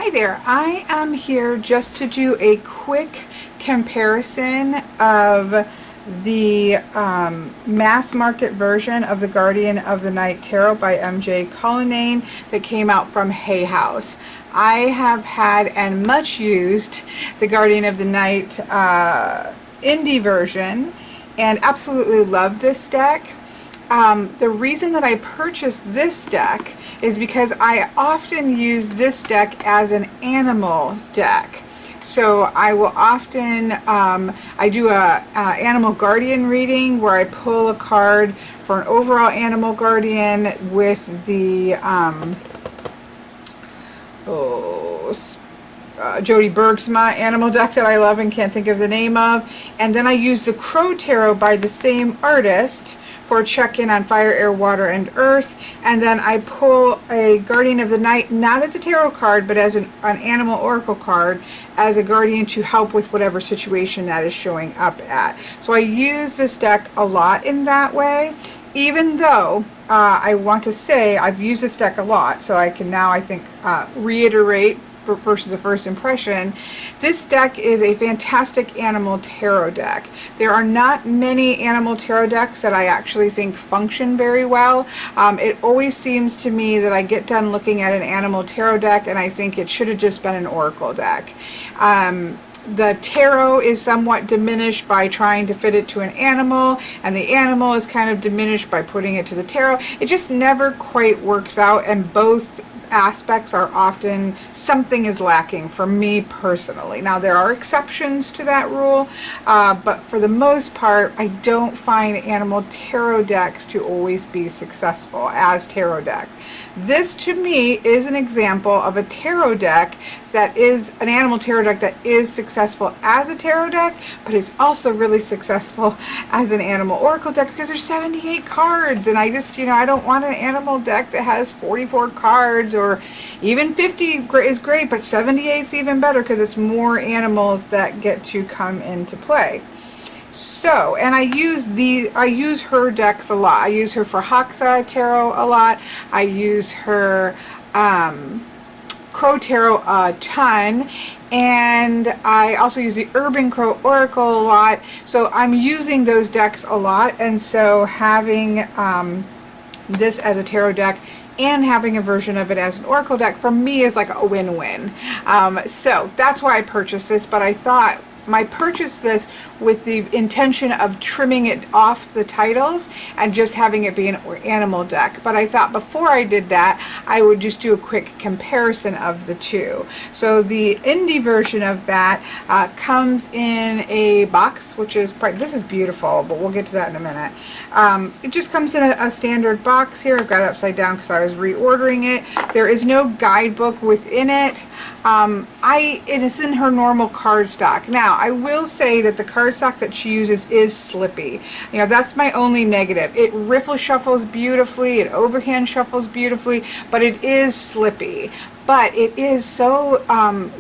Hi there, I am here just to do a quick comparison of the mass market version of the Guardian of the Night Tarot by MJ Cullinane that came out from Hay House. I have had and much used the Guardian of the Night indie version and absolutely love this deck. The reason that I purchased this deck is because I often use this deck as an animal deck. So I will often, I do a animal guardian reading where I pull a card for an overall animal guardian with the Jody Bergsma animal deck that I love and can't think of the name of. And then I use the Crow Tarot by the same artist for a check-in on fire, air, water, and earth. And then I pull a Guardian of the Night, not as a tarot card, but as an animal oracle card, as a guardian to help with whatever situation that is showing up at. So I use this deck a lot in that way, even though I want to say I've used this deck a lot, so I can now, I think, reiterate versus a first impression. This deck is a fantastic animal tarot deck. There are not many animal tarot decks that I actually think function very well. It always seems to me that I get done looking at an animal tarot deck and I think it should have just been an oracle deck. The tarot is somewhat diminished by trying to fit it to an animal, and the animal is kind of diminished by putting it to the tarot. It just never quite works out, and both aspects are often, something is lacking for me personally. Now there are exceptions to that rule, but for the most part I don't find animal tarot decks to always be successful as tarot decks. This to me is an example of a tarot deck that is an animal tarot deck that is successful as a tarot deck, but it's also really successful as an animal oracle deck because there's 78 cards, and I just, I don't want an animal deck that has 44 cards, or even 50 is great, but 78 is even better because it's more animals that get to come into play. So, and I use her decks a lot. I use her for Haxa Tarot a lot. I use her Crow Tarot a ton, and I also use the Urban Crow Oracle a lot. So I'm using those decks a lot, and so having this as a tarot deck and having a version of it as an oracle deck for me is like a win-win. So that's why I purchased this, but I thought I purchased this with the intention of trimming it off the titles and just having it be an animal deck. But I thought before I did that, I would just do a quick comparison of the two. So the indie version of that comes in a box, which is this is beautiful, but we'll get to that in a minute. It just comes in a standard box here. I've got it upside down because I was reordering it. There is no guidebook within it. It is in her normal cardstock. Now, I will say that the cardstock that she uses is slippy. That's my only negative. It riffle shuffles beautifully, it overhand shuffles beautifully, but it is slippy. But it is so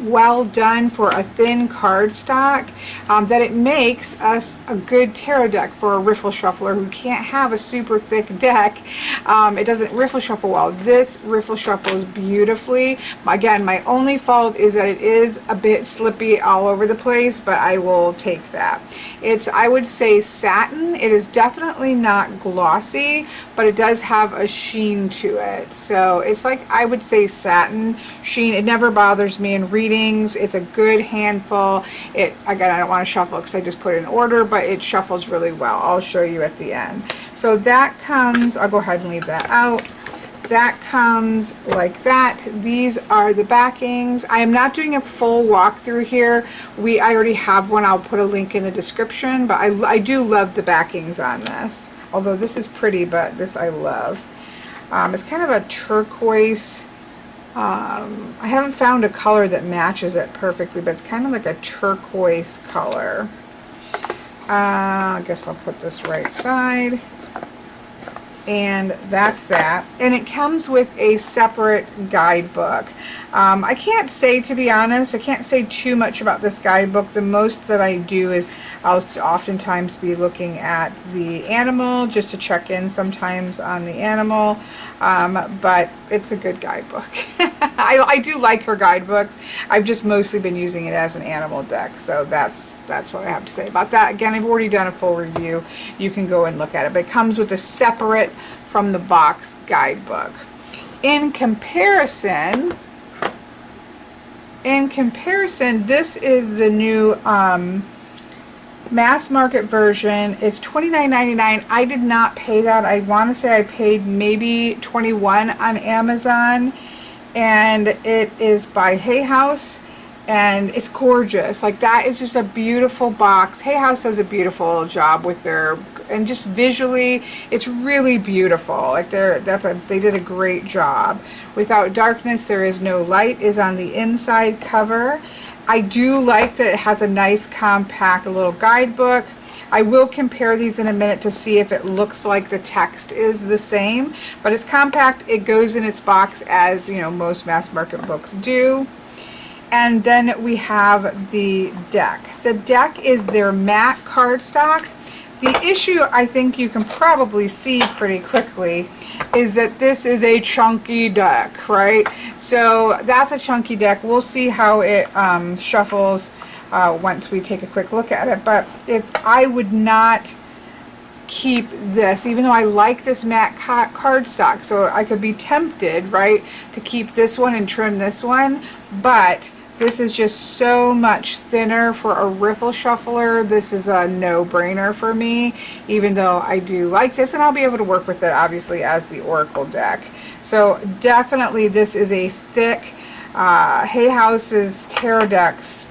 well done for a thin cardstock that it makes us a good tarot deck for a riffle shuffler who can't have a super thick deck. It doesn't riffle shuffle well. This riffle shuffles beautifully. Again, my only fault is that it is a bit slippy all over the place, but I will take that. It's, I would say, satin. It is definitely not glossy, but it does have a sheen to it. So it's like, I would say, satin sheen. It never bothers me in readings. It's a good handful. Again, I don't want to shuffle because I just put it in order, but it shuffles really well. I'll show you at the end. So that comes, I'll go ahead and leave that out. That comes like that. These are the backings. I am not doing a full walkthrough here. I already have one. I'll put a link in the description, but I do love the backings on this. Although this is pretty, but this I love. It's kind of a turquoise. I haven't found a color that matches it perfectly, but it's kind of like a turquoise color. I guess I'll put this right side. and that's that. And it comes with a separate guidebook. I can't say, to be honest, I can't say too much about this guidebook. The most that I do is I'll oftentimes be looking at the animal just to check in sometimes on the animal, but it's a good guidebook. I do like her guidebooks. I've just mostly been using it as an animal deck, so that's what I have to say about that. Again, I've already done a full review. You can go and look at it, but it comes with a separate from the box guidebook. In comparison, this is the new mass market version. It's $29.99. I did not pay that. I want to say I paid maybe $21 on Amazon, and it is by Hay House, and it's gorgeous. Like, that is just a beautiful box. Hay House does a beautiful job with their, and just visually it's really beautiful. Like, they did a great job. Without Darkness There Is No Light is on the inside cover. I do like that it has a nice compact little guidebook. I will compare these in a minute to see if it looks like the text is the same, but it's compact. It goes in its box, as you know, most mass market books do. And then we have the deck. The deck is their matte cardstock. The issue, I think you can probably see pretty quickly, is that this is a chunky deck, right? So that's a chunky deck. We'll see how it shuffles once we take a quick look at it. But I would not keep this, even though I like this matte cardstock. So I could be tempted, right, to keep this one and trim this one, but this is just so much thinner for a riffle shuffler. This is a no-brainer for me, even though I do like this, and I'll be able to work with it obviously as the Oracle deck. So definitely this is a thick Hay House's tarot decks.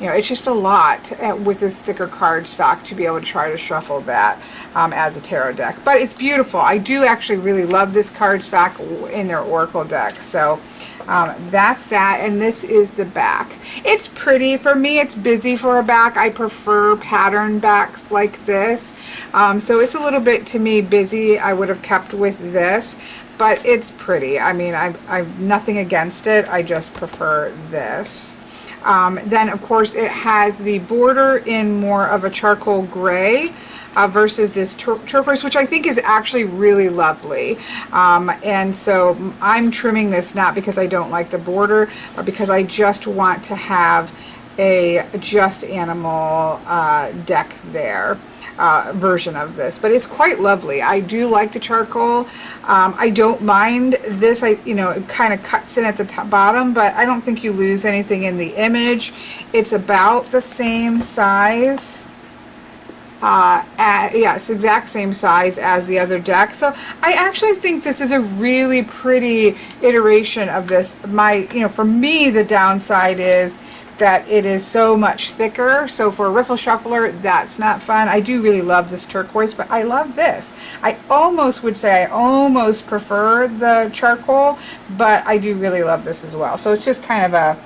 You know, it's just a lot with this thicker cardstock to be able to try to shuffle that as a tarot deck. But it's beautiful. I do actually really love this cardstock in their Oracle deck. So that's that, and this is the back. It's pretty. For me, it's busy for a back. I prefer pattern backs like this. So it's a little bit, to me, busy. I would have kept with this, but it's pretty. I mean, I've nothing against it. I just prefer this. Then, of course, it has the border in more of a charcoal gray versus this turquoise, which I think is actually really lovely. And so I'm trimming this not because I don't like the border, but because I just want to have a just animal deck there. Version of this, but it's quite lovely. I do like the charcoal. I don't mind this. It kind of cuts in at the bottom, but I don't think you lose anything in the image. It's about the same size. Yeah, it's the exact same size as the other deck. So I actually think this is a really pretty iteration of this. For me, the downside is that it is so much thicker. So for a riffle shuffler, that's not fun. I do really love this turquoise, but I love this. I almost would say I almost prefer the charcoal, but I do really love this as well. So it's just kind of a,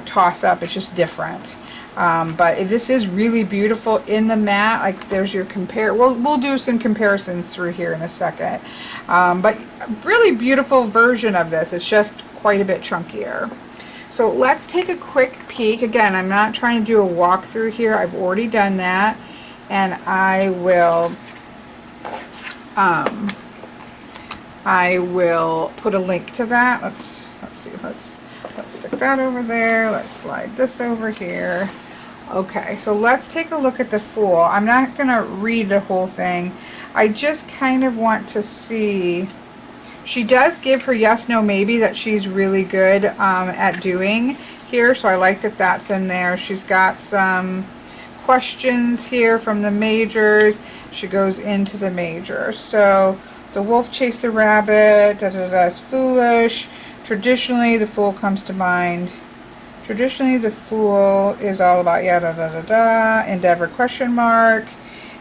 toss up. It's just different. But this is really beautiful in the matte. Like, there's your compare. We'll do some comparisons through here in a second. But really beautiful version of this. It's just quite a bit chunkier. So let's take a quick peek. Again, I'm not trying to do a walkthrough here. I've already done that, and I will put a link to that. Let's see. Let's stick that over there. Let's slide this over here. Okay, so let's take a look at the Fool. I'm not going to read the whole thing. I just kind of want to see. She does give her yes, no, maybe that she's really good at doing here, so I like that that's in there. She's got some questions here from the majors. She goes into the major. So the wolf chased the rabbit, that's foolish. Traditionally, the Fool comes to mind. Traditionally, the Fool is all about endeavor, question mark.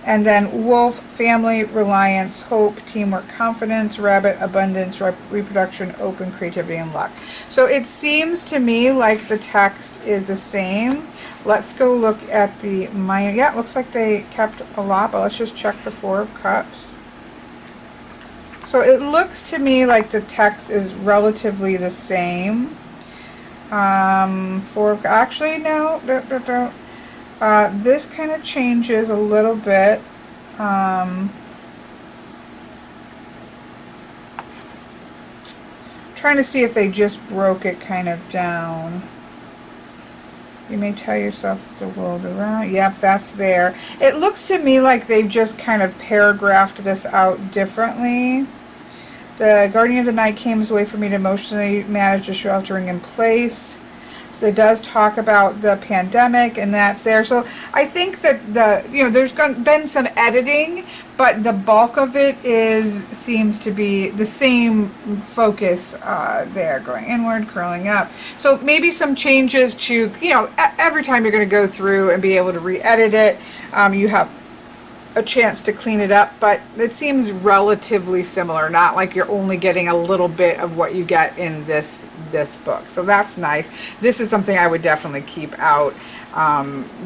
And then wolf, family, reliance, hope, teamwork, confidence, rabbit, abundance, reproduction, open, creativity, and luck. So it seems to me like the text is the same. Let's go look at the minor. Yeah, it looks like they kept a lot, but let's just check the Four of Cups. So it looks to me like the text is relatively the same. Actually, no, this kind of changes a little bit. Trying to see if they just broke it kind of down. You may tell yourself it's the world around. Yep, that's there. It looks to me like they've just kind of paragraphed this out differently. The guardian of the night came as a way for me to emotionally manage the sheltering in place. It does talk about the pandemic, and that's there. So I think that there's been some editing, but the bulk of it seems to be the same focus there, going inward, curling up. So maybe some changes to, every time you're going to go through and be able to re-edit it, you have a chance to clean it up, but it seems relatively similar, not like you're only getting a little bit of what you get in this book. So that's nice. This is something I would definitely keep out,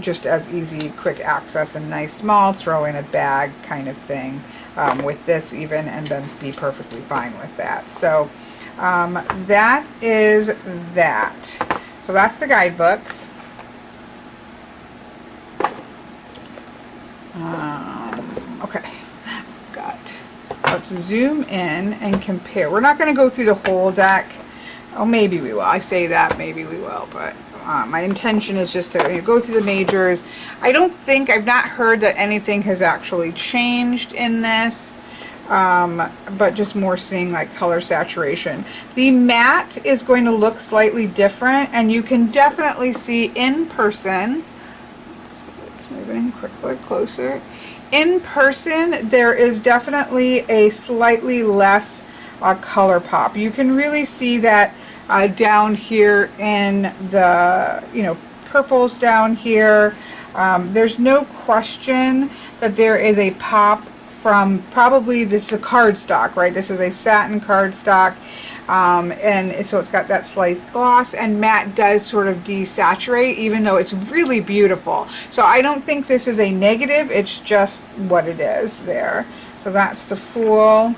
just as easy, quick access, and nice, small, throw in a bag kind of thing with this even, and then be perfectly fine with that. So that is that. So that's the guidebooks. Okay, let's zoom in and compare. We're not going to go through the whole deck. Oh, maybe we will. I say that, maybe we will, but my intention is just to go through the majors. I've not heard that anything has actually changed in this, but just more seeing like color saturation. The matte is going to look slightly different, and you can definitely see in person. Let's move in quickly, closer. In person, there is definitely a slightly less color pop. You can really see that down here in the, purples down here. There's no question that there is a pop from probably, this is a cardstock, right? This is a satin cardstock. And so it's got that slight gloss, and matte does sort of desaturate, even though it's really beautiful. So I don't think this is a negative, it's just what it is there. So that's the Fool.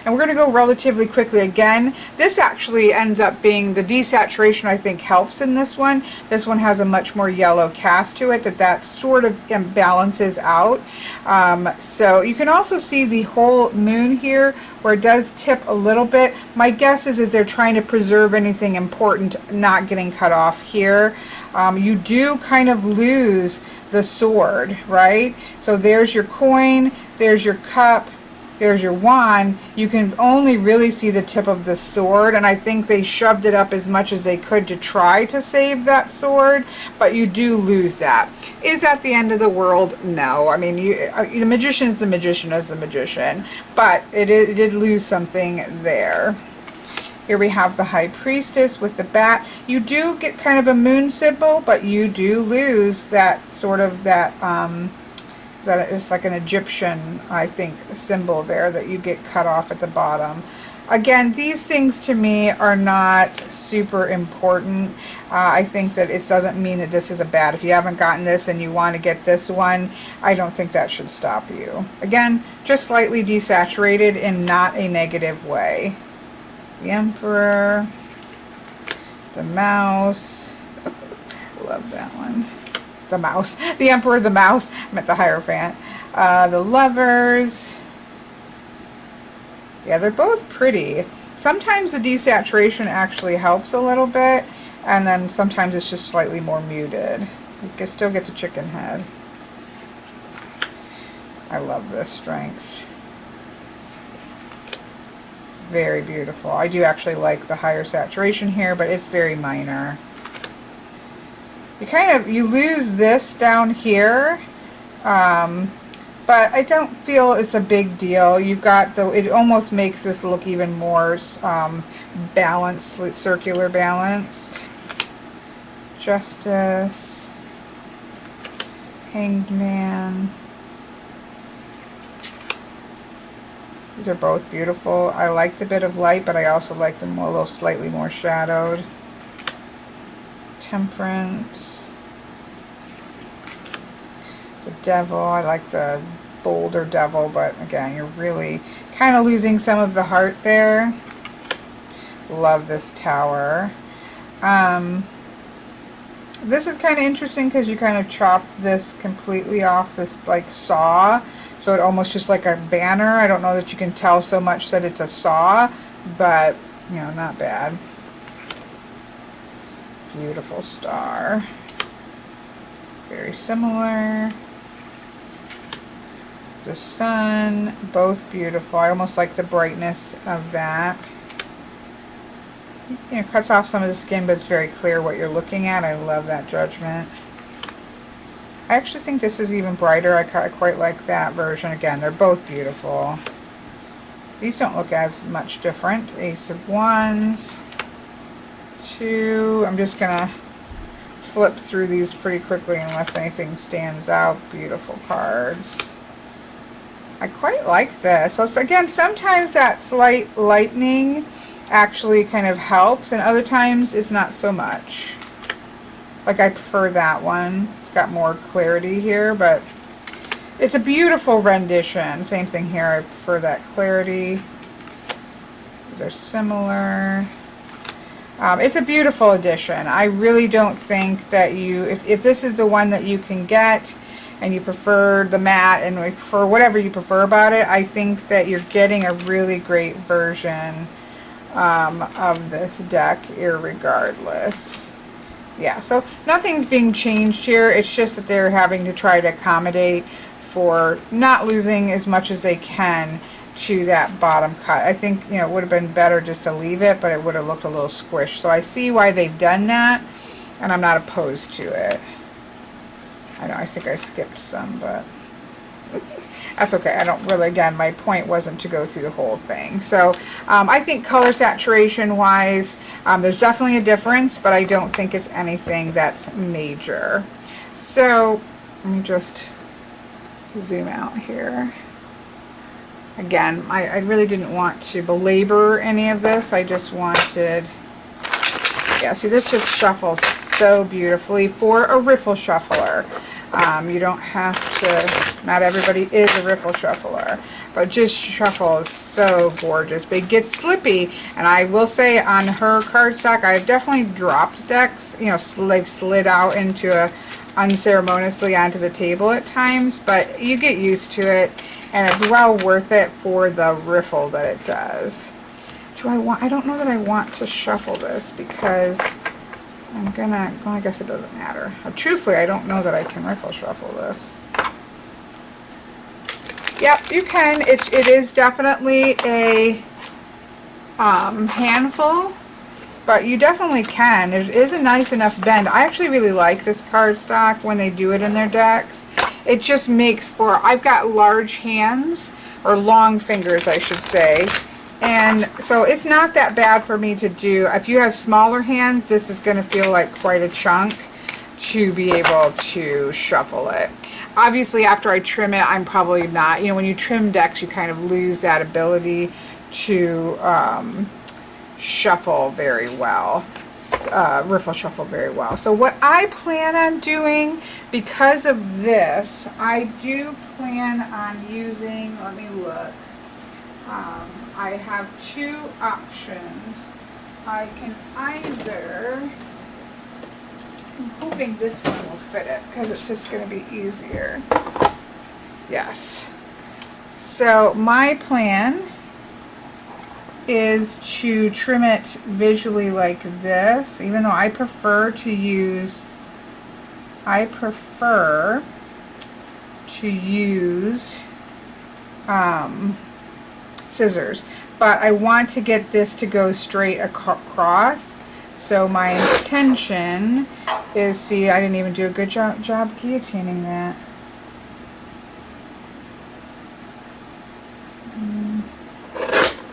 And we're going to go relatively quickly again. This actually ends up being, the desaturation I think helps in this one. This one has a much more yellow cast to it that sort of balances out. So you can also see the whole moon here where it does tip a little bit. My guess is they're trying to preserve anything important not getting cut off here. You do kind of lose the sword, right? So there's your coin, there's your cup, there's your wand. You can only really see the tip of the sword, and I think they shoved it up as much as they could to try to save that sword, but you do lose that. Is that the end of the world? No. I mean, the magician is the magician as the magician, but it did lose something there. Here we have the High Priestess with the bat. You do get kind of a moon symbol, but you do lose that sort of that it's like an Egyptian, I think, symbol there that you get cut off at the bottom. Again, these things to me are not super important. I think that it doesn't mean that this is a bad. If you haven't gotten this and you want to get this one, I don't think that should stop you. Again, just slightly desaturated in not a negative way. The Emperor, the Mouse. Love that one. The Mouse. The Emperor, the Mouse. I meant the Hierophant. The Lovers. Yeah, they're both pretty. Sometimes the desaturation actually helps a little bit, and then sometimes it's just slightly more muted. You can still get the chicken head. I love this Strength. Very beautiful. I do actually like the higher saturation here, but it's very minor. You lose this down here, but I don't feel it's a big deal. You've got it almost makes this look even more balanced, circular balanced. Justice, Hanged Man. These are both beautiful. I like the bit of light, but I also like them a little slightly more shadowed. Temperance. The Devil. I like the bolder Devil, but again, you're really kind of losing some of the heart there. Love this tower. This is kind of interesting because you kind of chop this completely off this like saw, so it almost just like a banner. I don't know that you can tell so much that it's a saw, but you know, not bad. Beautiful star. Very similar. The sun, both beautiful. I almost like the brightness of that. You know, cuts off some of the skin, but it's very clear what you're looking at. I love that judgment. I actually think this is even brighter. I quite like that version. Again, they're both beautiful. These don't look as much different. Ace of Wands, 2. I'm just gonna flip through these pretty quickly unless anything stands out. Beautiful cards. I quite like this. So again, sometimes that slight lightening actually kind of helps, and other times it's not so much. Like I prefer that one. It's got more clarity here, but it's a beautiful rendition. Same thing here. I prefer that clarity. These are similar. It's a beautiful edition. I really don't think that you, if this is the one that you can get and you prefer the matte and we prefer whatever you prefer about it, I think that you're getting a really great version of this deck irregardless. Yeah, so nothing's being changed here. It's just that they're having to try to accommodate for not losing as much as they can to that bottom cut. I think, you know, it would have been better just to leave it, but it would have looked a little squished. So I see why they've done that, and I'm not opposed to it. I know, I think I skipped some, but that's okay. I don't really, again, my point wasn't to go through the whole thing. So I think color saturation wise, there's definitely a difference, but I don't think it's anything that's major. So let me just zoom out here. Again, I really didn't want to belabor any of this. I just wanted, yeah, see, this just shuffles so beautifully for a riffle shuffler. You don't have to, not everybody is a riffle shuffler, but just shuffles so gorgeous. But it gets slippy, and I will say on her cardstock, I've definitely dropped decks. You know, they've slid out into a unceremoniously onto the table at times, but you get used to it, and it's well worth it for the riffle that it does. I don't know that I want to shuffle this because I'm gonna, well, I guess it doesn't matter. Truthfully, I don't know that I can riffle shuffle this. Yep, you can. It is definitely a handful, but you definitely can. It is a nice enough bend. I actually really like this cardstock when they do it in their decks. It just makes for, I've got large hands, or long fingers I should say, and so it's not that bad for me to do. If you have smaller hands, this is going to feel like quite a chunk to be able to shuffle it. Obviously, after I trim it, I'm probably not, you know, when you trim decks, you kind of lose that ability to shuffle very well, riffle shuffle very well. So what I plan on doing, because of this, I do plan on using, let me look, I have two options. I can either, I'm hoping this one will fit it because it's just going to be easier. Yes. So my plan is to trim it visually like this, even though I prefer to use scissors, but I want to get this to go straight across. So my intention is, see, I didn't even do a good job guillotining that.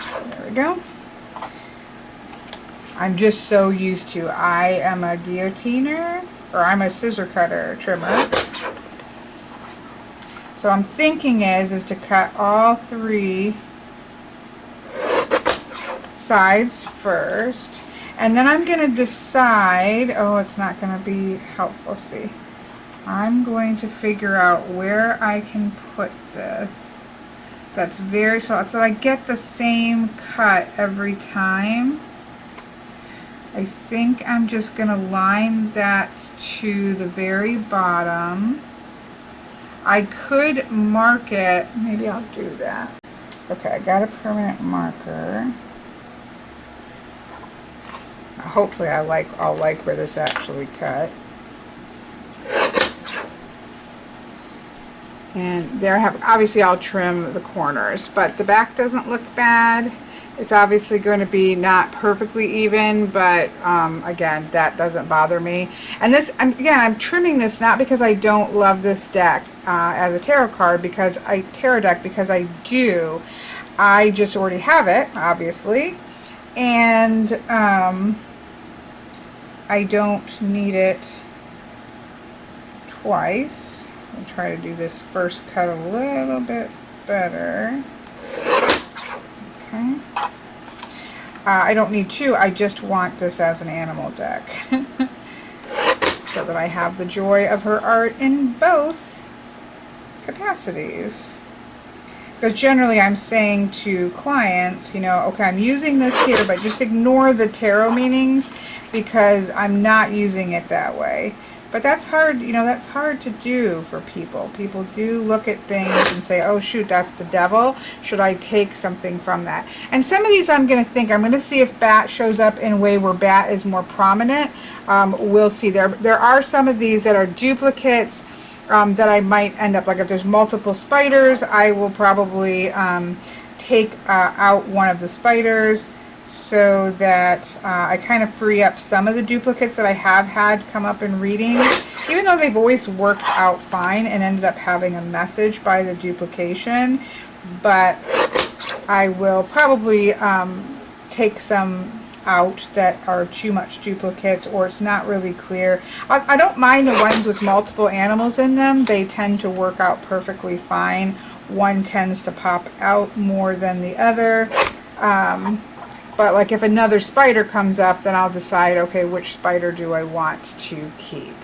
There we go. I'm just so used to, I am a guillotiner, or I'm a scissor cutter trimmer. So I'm thinking is to cut all three sides first, and then I'm going to decide, oh, it's not going to be helpful, see. I'm going to figure out where I can put this that's very soft, so I get the same cut every time. I think I'm just going to line that to the very bottom. I could mark it, maybe I'll do that. Okay, I got a permanent marker. Hopefully I'll like where this actually cut. And there I have, obviously I'll trim the corners, but the back doesn't look bad. It's obviously going to be not perfectly even, but again, that doesn't bother me. And this, again, I'm trimming this not because I don't love this deck as a tarot card, because tarot deck, because I do. I just already have it, obviously, and I don't need it twice. I'll try to do this first cut a little bit better. Okay. I don't need two, I just want this as an animal deck. So that I have the joy of her art in both capacities. Because generally I'm saying to clients, you know, okay, I'm using this here, but just ignore the tarot meanings because I'm not using it that way. But that's hard, you know, that's hard to do for people. People do look at things and say, oh shoot, that's the devil. Should I take something from that? And some of these I'm going to see if bat shows up in a way where bat is more prominent. We'll see. There are some of these that are duplicates that I might end up, like if there's multiple spiders, I will probably take out one of the spiders, so that I kind of free up some of the duplicates that I have had come up in readings, even though they've always worked out fine and ended up having a message by the duplication. But I will probably take some out that are too much duplicates, or it's not really clear. I don't mind the ones with multiple animals in them. They tend to work out perfectly fine. One tends to pop out more than the other. But like if another spider comes up, then I'll decide, okay, which spider do I want to keep.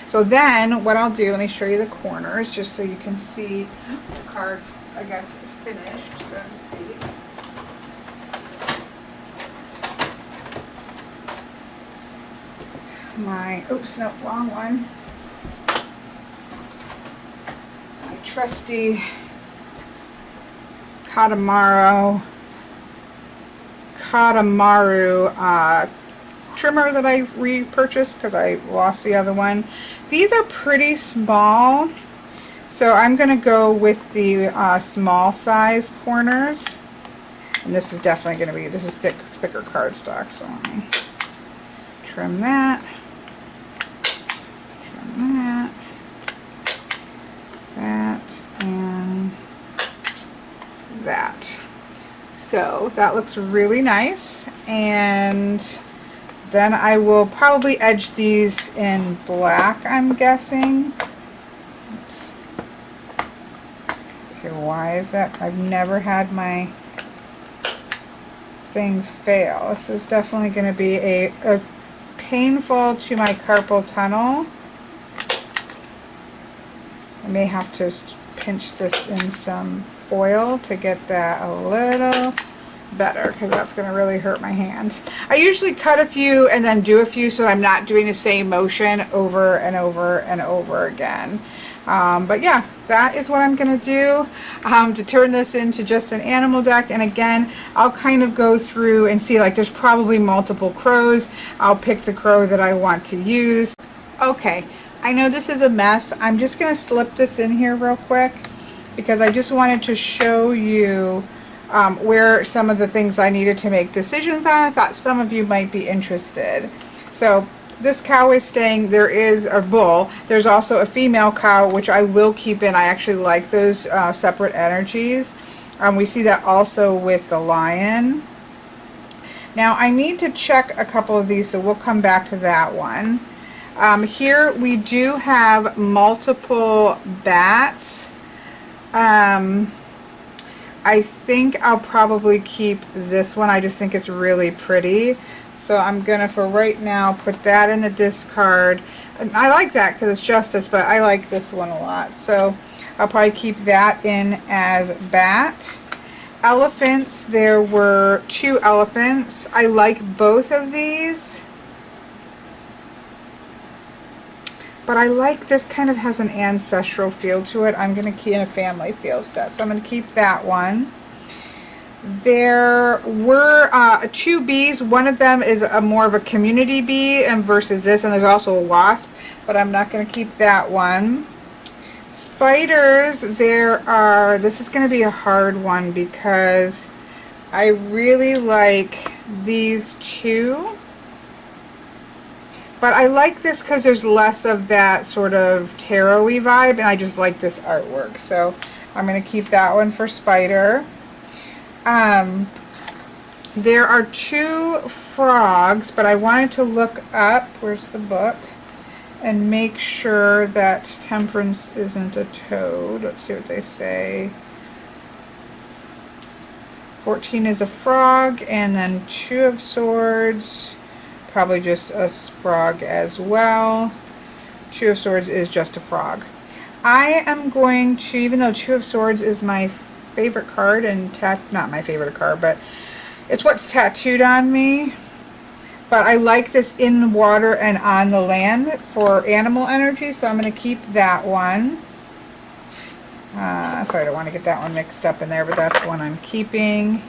So then what I'll do, let me show you the corners just so you can see the card, I guess, finished, so to speak. Oops, no, wrong one. My trusty Katamaru trimmer that I repurchased because I lost the other one. These are pretty small, so I'm going to go with the small size corners. And this is definitely going to be, this is thicker cardstock, so let me trim that. That, and that. So that looks really nice, and then I will probably edge these in black, I'm guessing. Oops. Okay, why is that? I've never had my thing fail. This is definitely going to be a painful to my carpal tunnel. I may have to pinch this in some foil to get that a little better, because that's going to really hurt my hand. I usually cut a few and then do a few so I'm not doing the same motion over and over and over again. But yeah, that is what I'm going to do to turn this into just an animal deck. And again, I'll kind of go through and see, like, there's probably multiple crows. I'll pick the crow that I want to use. Okay, I know this is a mess. I'm just going to slip this in here real quick because I just wanted to show you where some of the things I needed to make decisions on. I thought some of you might be interested. So this cow is staying. There is a bull. There's also a female cow, which I will keep in. I actually like those separate energies. We see that also with the lion. Now I need to check a couple of these, so we'll come back to that one. Here we do have multiple bats. I think I'll probably keep this one. I just think it's really pretty. So I'm gonna, for right now, put that in the discard. And I like that because it's justice, but I like this one a lot. So I'll probably keep that in as bat. elephants, there were 2 elephants. I like both of these. But I like this, kind of has an ancestral feel to it. I'm going to keep in a family feel set. So I'm going to keep that one. There were 2 bees. One of them is a more of a community bee and versus this, and there's also a wasp, but I'm not going to keep that one. Spiders, this is going to be a hard one because I really like these 2. But I like this because there's less of that sort of tarot-y vibe, and I just like this artwork. So I'm going to keep that one for spider. There are 2 frogs, but I wanted to look up, where's the book, and make sure that temperance isn't a toad. Let's see what they say. 14 is a frog, and then 2 of swords, probably just a frog as well. 2 of swords is just a frog. I am going to, even though 2 of swords is my favorite card, and not my favorite card, but it's what's tattooed on me. But I like this in the water and on the land for animal energy, so I'm going to keep that one. Sorry, I don't want to get that one mixed up in there, but that's the one I'm keeping.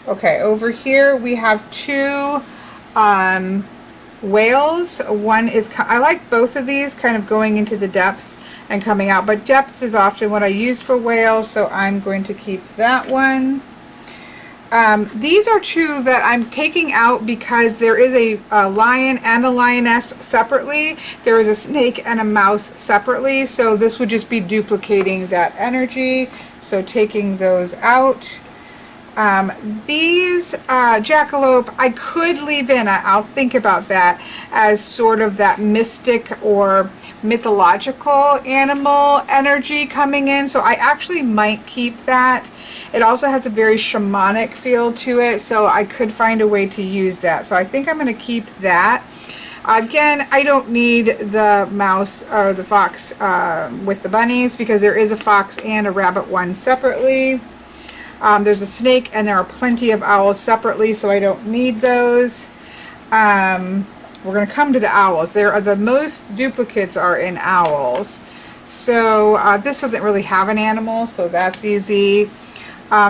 Okay, over here we have 2 whales. One is, I like both of these kind of going into the depths and coming out, but depths is often what I use for whales, so I'm going to keep that one. These are 2 that I'm taking out because there is a lion and a lioness separately. There is a snake and a mouse separately, so this would just be duplicating that energy, so taking those out. These jackalope, I could leave in, I'll think about that, as sort of that mystic or mythological animal energy coming in, so I actually might keep that. It also has a very shamanic feel to it, so I could find a way to use that. So I think I'm going to keep that. Again, I don't need the mouse or the fox with the bunnies because there is a fox and a rabbit one separately. There's a snake and there are plenty of owls separately, so I don't need those. We're going to come to the owls. There are the most duplicates are in owls. So this doesn't really have an animal, so that's easy.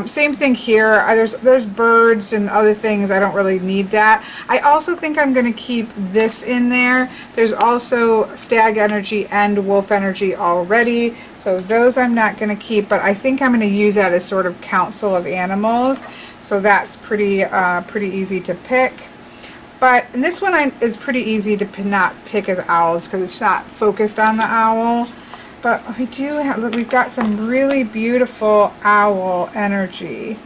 Same thing here. There's birds and other things. I don't really need that. I also think I'm going to keep this in there. There's also stag energy and wolf energy already. So those I'm not going to keep, but I think I'm going to use that as sort of council of animals. So that's pretty easy to pick. But and this one is pretty easy to not pick as owls because it's not focused on the owl. But we do have, look, we've got some really beautiful owl energy.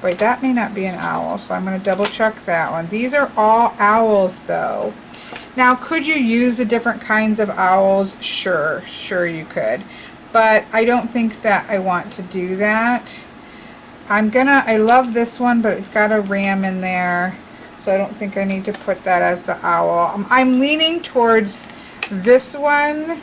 Wait, that may not be an owl, so I'm going to double check that one. These are all owls though. Now, could you use the different kinds of owls? Sure you could. But I don't think that I want to do that. I love this one, but it's got a ram in there. So I don't think I need to put that as the owl. I'm leaning towards this one.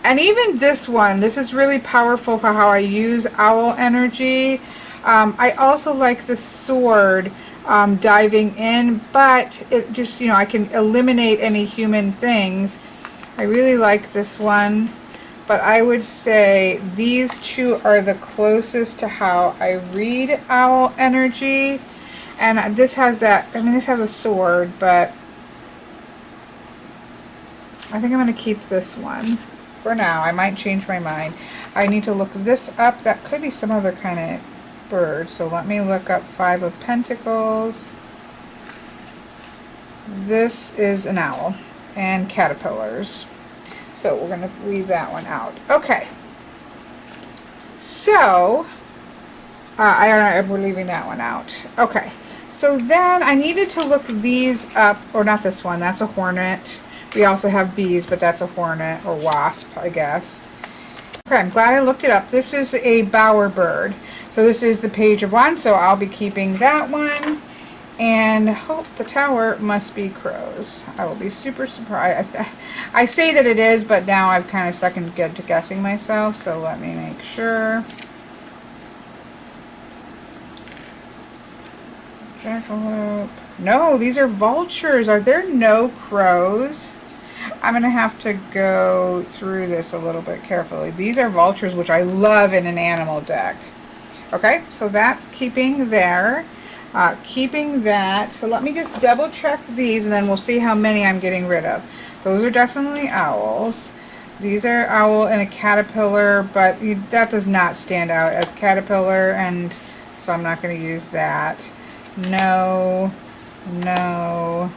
And even this one, this is really powerful for how I use owl energy. I also like the sword diving in, but it just, I can eliminate any human things. I really like this one, but I would say these 2 are the closest to how I read owl energy. And this has that, this has a sword, but I think I'm going to keep this one. For now, I might change my mind. I need to look this up. That could be some other kind of bird. So let me look up 5 of Pentacles. This is an owl and caterpillars. So we're going to leave that one out. Okay. So, we're leaving that one out. Okay. So then I needed to look these up, or not this one. That's a hornet. We also have bees, but that's a hornet or wasp, I guess. Okay, I'm glad I looked it up. This is a bower bird. So this is the Page of Wands, so I'll be keeping that one. And the tower must be crows. I will be super surprised. I say that it is, but now I've kind of second guessing myself, so let me make sure. Jackalope. No, these are vultures. Are there no crows? I'm going to have to go through this a little bit carefully. These are vultures, which I love in an animal deck. Okay, so that's keeping there. Keeping that. So let me just double check these and then we'll see how many I'm getting rid of. Those are definitely owls. These are owl and a caterpillar, but that does not stand out as caterpillar, and so I'm not going to use that. No, no,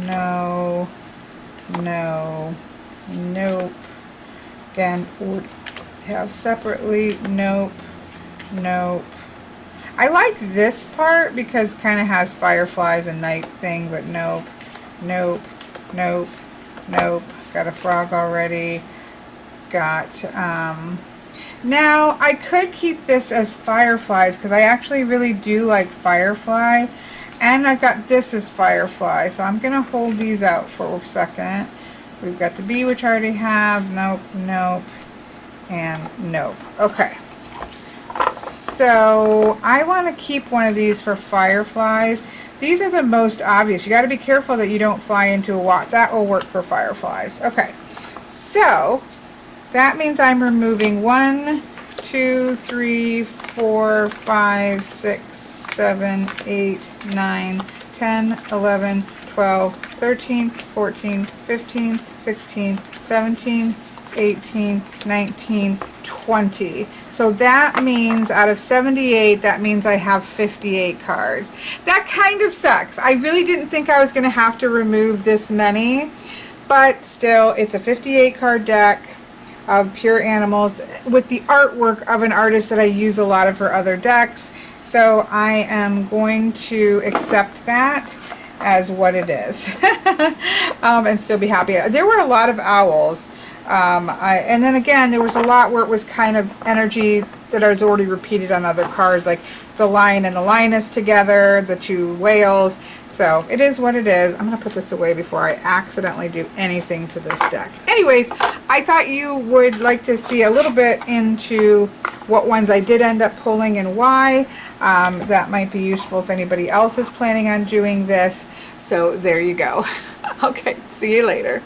no, no, nope. Again, would have separately, nope, nope. I like this part because it kind of has fireflies and night thing, but nope, nope, nope, nope. Got a frog already. Got, now I could keep this as fireflies because I actually really do like firefly, and I've got this as firefly, so I'm gonna hold these out for a second. We've got the bee, which I already have. Nope, nope, and nope. Okay, so I want to keep one of these for fireflies. These are the most obvious. You got to be careful that you don't fly into a wall. That will work for fireflies. Okay, so that means I'm removing 1, 2, 3, 4, 5, 6, 7, 8, 9, 10, 11, 12, 13, 14, 15, 16, 17, 18, 19, 20. So that means out of 78, that means I have 58 cards. That kind of sucks. I really didn't think I was going to have to remove this many, but still, it's a 58 card deck of pure animals with the artwork of an artist that I use a lot of her other decks. So I am going to accept that as what it is and still be happy. There were a lot of owls. And then again, there was a lot where it was kind of energy that I was already repeated on other cards, like the lion and the lioness together, the two whales. So it is what it is. I'm going to put this away before I accidentally do anything to this deck. Anyways, I thought you would like to see a little bit into what ones I did end up pulling and why. That might be useful if anybody else is planning on doing this. So there you go. Okay, see you later.